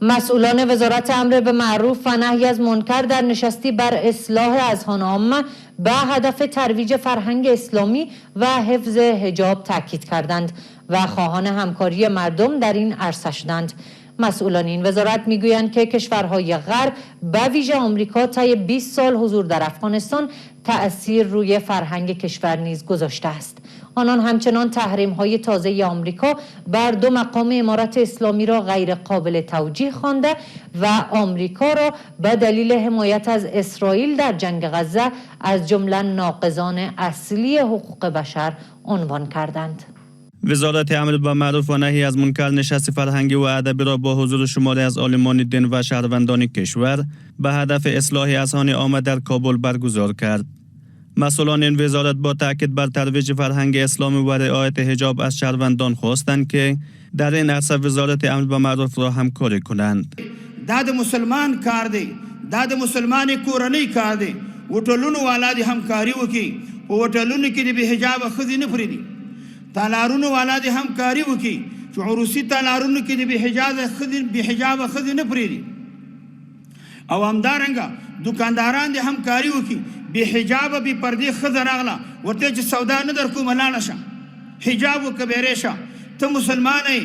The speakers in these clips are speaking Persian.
مسئولان وزارت امر به معروف و نهی از منکر در نشستی بر اصلاح اذهان عامه به هدف ترویج فرهنگ اسلامی و حفظ حجاب تاکید کردند و خواهان همکاری مردم در این عرصه شدند. مسئولان این وزارت میگویند که کشورهای غرب به ویژه آمریکا طی 20 سال حضور در افغانستان تأثیر روی فرهنگ کشور نیز گذاشته است. آنان همچنان تحریم‌های تازه آمریکا بر 2 مقام امارت اسلامی را غیر قابل توجیه خوانده و آمریکا را به دلیل حمایت از اسرائیل در جنگ غزه از جمله ناقضان اصلی حقوق بشر عنوان کردند. وزارت امر به معروف و نهی از منکر نشست فرهنگی و ادبی را با حضور شماری از عالمان دین و شهروندان کشور به هدف اصلاح اذهان عامه در کابل برگزار کرد. مسئولان این وزارت با تاکید بر ترویج فرهنگ اسلامی و رعایت حجاب از شهروندان خواستند که در این عرصه وزارت امر به معروف را همکاری کنند. دا د مسلمان کار دی، دا د مسلمان کورنۍ کار دی. هوټلونو والا دې همکاري وکړي، په هوټلونو کې دې بې حجابه ښځې نه پرېږدي. تالارونو والا دې همکاري وکړي چې عروسي تالارونو کې دې بې حجابه ښځې نه پرېږدي. او همدارنګه دکانداران دې همکاري وکړي، بې حجابه بې پردې ښځه راغله ورته چې سودا نه درکوم لاړه شه، حجاب وکړه بیرې شه، ته مسلمانه یې.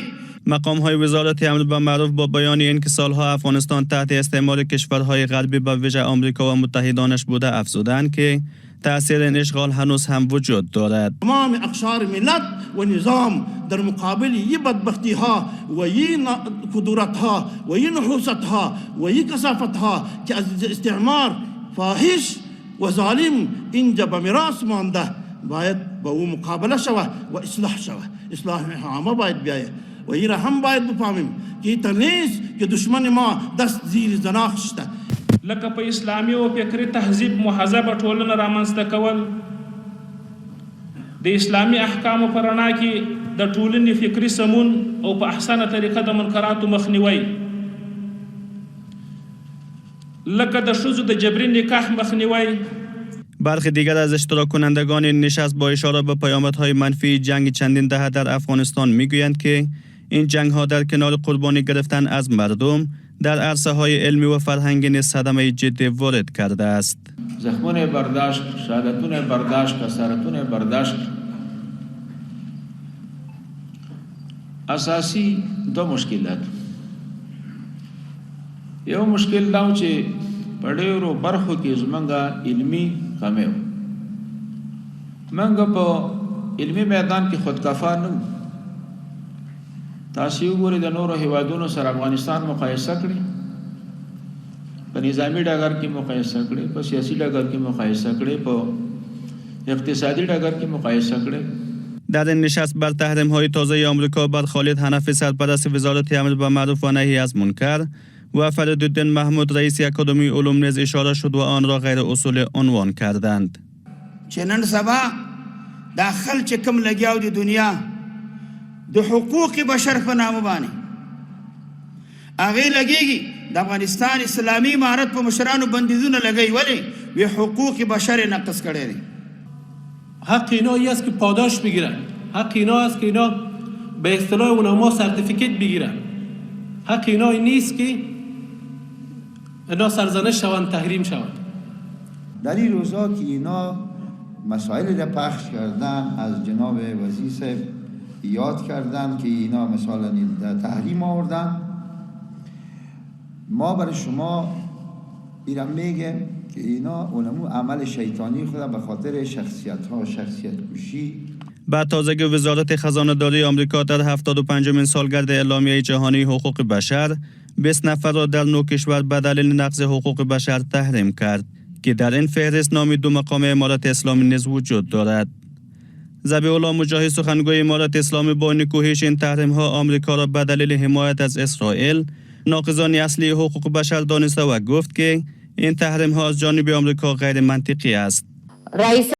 مقام های وزارت امر به معروف با بیان اینکه سالها افغانستان تحت استعمار کشورهای غربی به ویژه آمریکا و متحدانش بوده افزودند که تأثیر این اشغال هنوز هم وجود دارد. تمام اقشار ملت و نظام در مقابل این بدبختی ها و این کدورت ها و این نحوست ها و این کثافت ها که از استعمار فاحش و ظالم اینجا به میراث مانده باید با او مقابله شود و اصلاح شود. اصلاح عامه باید بیاید و این را هم باید بفهمیم که این نیست که دشمن ما دست زیر زناخ شده. لکه په اسلامي او فکري تهذیب مهذبه ټولنه رامنځته کول، د اسلامي احکامو په رڼا کې د ټولنې فکري سمون او په احسنه طریقه د منکراتو مخنیوی، لکه د ښځو د جبري نکاح مخنیوی. برخی دیگر از اشتراک کنندگان این نشست با اشاره به پیامدهای منفی جنگ چندین دهه در افغانستان میگویند که این جنگ ها در کنار قربانی گرفتن از مردم در عرصه های علمی و فرهنگی نیز صدمه جدی وارد کرده است. زخمون برداشت، شهادتون برداشت، خسارتون برداشت. اساسی 2 مشکلات. یو مشکل دا چې په ډېرو برخو کې زمونږ علمي کمی و. موږ په علمي میدان کې خودکفا نه وو. تاسو وګورئ د نورو هیوادونو سره افغانستان مقایسه کړئ، په نظامی ډګر کې مقایسه کړئ، په سیاسي ډګر کې مقایسه کړئ، په اقتصادي ډګر کې مقایسه کړئ. در این نشست بر تحریم های تازه آمریکا بر خالد حنفی سرپرست وزارت امر به معروف و نهی از منکر و فریدالدین محمود رئیس اکادمی علوم نیز اشاره شد و آن را غیر اصولی عنوان کردند. چې نن سبا دا خلک کم لګیاو د دنیا د حقوق بشر په نامه باندې هغې لګېږي. د افغانستان اسلامي امارت په مشرانو بندیزونه لګوي. ولې؟ وی حقوق بشر نقض کړی دی. حق اینا است که پاداش بگیرن، حق اینا است که اینا به اصطلاح علما سرتیفیکت بگیرن. حق اینا نیست که اینا سرزنش شوند، تحریم شوند. در این روزا که اینا مسائل را پخش کردن از جناب وزیر صاحب یاد کردن که اینا مثلا تحریم آوردن، ما برای شما ایران میگه که اینا علمو عمل شیطانی خود به خاطر شخصیت کشی. با تازگی وزارت خزانه داری آمریکا در 75مین سالگرد اعلامیه جهانی حقوق بشر 20 نفر را در 9 کشور به دلیل نقض حقوق بشر تحریم کرد که در این فهرست نام 2 مقام امارت اسلامی نیز وجود دارد. ذبیح الله مجاهد سخنگوی امارت اسلامی با نکوهش این تحریم ها آمریکا را به دلیل حمایت از اسرائیل ناقضان اصلی حقوق بشر دانسته و گفت که این تحریم ها از جانب آمریکا غیر منطقی است. رئیس